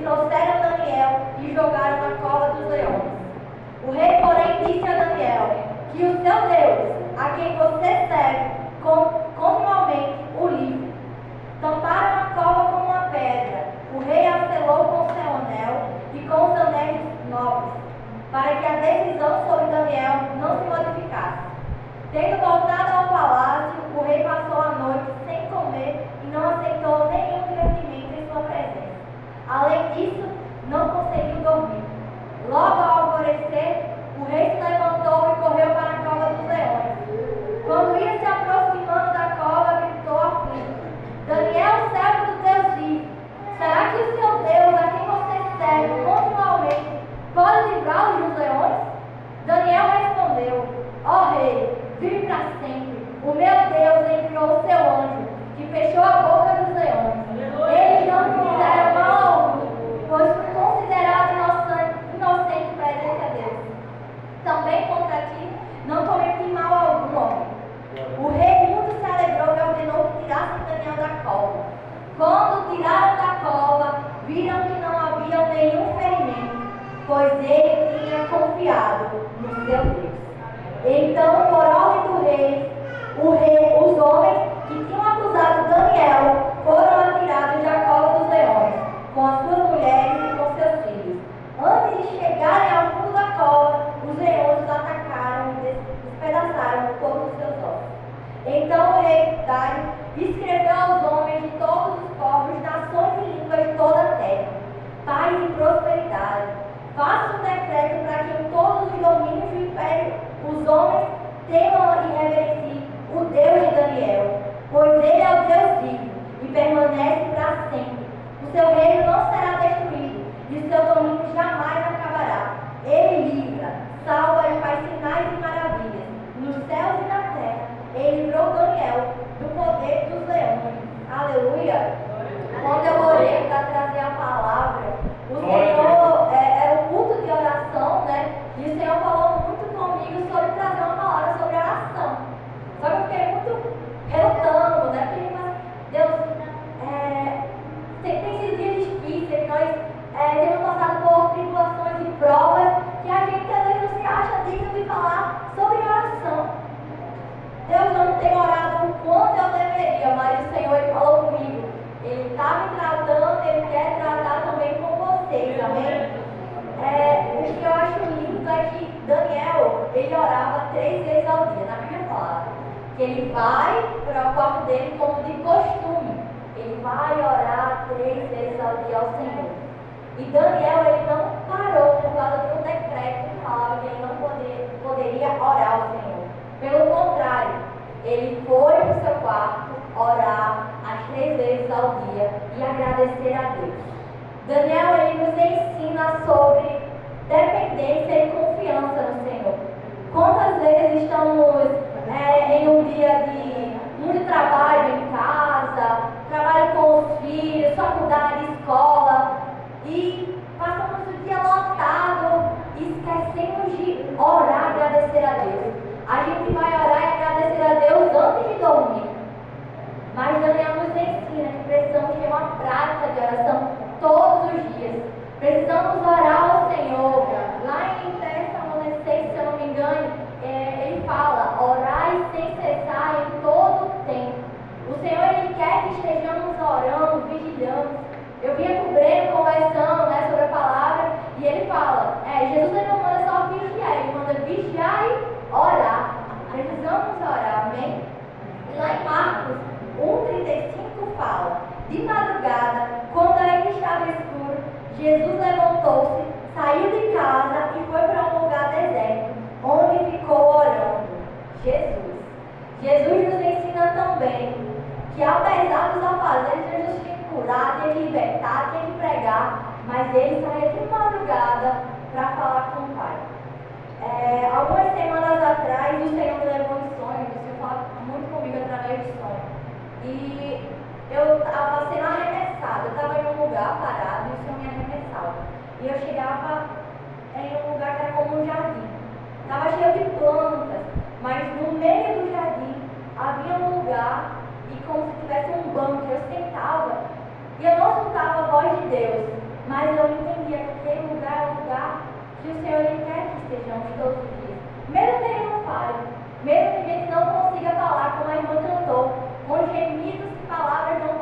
e trouxeram Daniel e jogaram na cova dos leões. O rei, porém, disse a Daniel que o seu Deus, a quem você serve, continuamente o livre. Tamparam a cova com uma pedra. O rei a selou com seu anel e com os anéis nobres, para que a decisão sobre Daniel não se modificasse. Tendo voltado ao palácio, o rei passou a noite sem comer e não aceitou nenhum divertimento em sua presença. Além disso, não conseguiu dormir. Logo ao alvorecer, o rei se levantou e correu para a cova dos leões. Quando ia se aproximando da cova, gritou aflito: Daniel, servo do Deus vivo, será que o seu Deus, a quem você serve continuamente, pode livrá-lo dos leões? Daniel respondeu: ó rei, vive para sempre. O meu Deus enviou o seu anjo, que fechou a boca dos leões. Eles não me fizeram mal algum, pois fui considerado inocente perante a Deus. Também contra ti não cometi mal algum, homem. O rei muito se alegrou e ordenou que tirassem Daniel da cova. Quando tiraram da cova, viram que não havia nenhum ferimento, pois ele tinha confiado no seu Deus. Então, por ordem do rei, os homens que tinham acusado Daniel foram atirados da cova dos leões, com as suas mulheres e com seus filhos. Antes de chegarem ao fundo da cova, os leões os atacaram e despedaçaram todos os seus ossos. Então o rei Dário escreveu aos homens de todos os povos, nações e línguas de toda a terra: paz e prosperidade. Faça um decreto para que em todos os domínios do império os homens temam e reverenciem o Deus de Daniel, pois ele é o Deus vivo e permanece para sempre. O seu reino não será destruído e o seu domínio jamais acabará. Ele livra, salva e faz sinais e maravilhas nos céus e na terra. Ele livrou Daniel do poder dos leões. Aleluia! Quando eu orei para trazer a palavra, o Senhor, era um culto de oração, né? E o Senhor falou muito comigo sobre trazer uma palavra sobre oração. Só que eu fiquei muito relutando, né? Porque Deus, tem sido dias difíceis, nós temos passado por tribulações e provas que a gente às vezes não se acha digno de falar sobre oração. Deus não tem orado o quanto eu deveria, mas o Senhor ele falou comigo. Ele está me tratando, Ele quer tratar também com vocês, amém? O que eu acho lindo é que Daniel, ele orava 3 vezes ao dia, na Bíblia fala que ele vai para o quarto dele como de costume. Ele vai orar 3 vezes ao dia ao Senhor. E Daniel, ele não parou por causa de um decreto que falava que ele não poderia orar ao Senhor. Pelo contrário, ele foi para o seu quarto orar as 3 vezes ao dia e agradecer a Deus. Daniel, ele nos ensina sobre dependência e confiança no Senhor. Quantas vezes estamos em um dia de muito trabalho em casa, trabalho com os filhos, faculdade, escola, e passamos o dia lotado e esquecemos de orar e agradecer a Deus. A gente vai orar e agradecer a Deus antes de dormir. Mas Daniel nos ensina que precisamos ter uma prática de oração todos os dias. Precisamos orar ao Senhor. Lá em Tessalonicenses, se eu não me engano, ele fala: orai sem cessar em todo o tempo. O Senhor, ele quer que estejamos orando, vigilando. Eu vinha com o Breno conversando, né, sobre a palavra, e ele fala, Jesus ele não manda só vigiar, ele manda vigiar e orar. Precisamos orar, amém? E lá em Marcos 1,35 fala: de madrugada, quando ainda estava escuro, Jesus levantou-se, saiu de casa e foi para um lugar deserto, onde ficou orando. Jesus nos ensina também que apesar dos afazeres, Jesus tinha que curar, tinha que libertar, tinha que pregar, mas ele saía de madrugada para falar com o Pai. Algumas semanas atrás, o Senhor me levou em sonho, o Senhor fala muito comigo através de sonho. E eu estava sendo arremessada, eu estava em um lugar parado e o Senhor me arremessava. E eu chegava em um lugar que era como um jardim. Estava cheio de plantas, mas no meio do jardim havia um lugar e como se tivesse um banco, eu sentava e eu não escutava a voz de Deus, mas Mesmo que a gente não consiga falar, como a irmã cantou, com gemidos e palavras não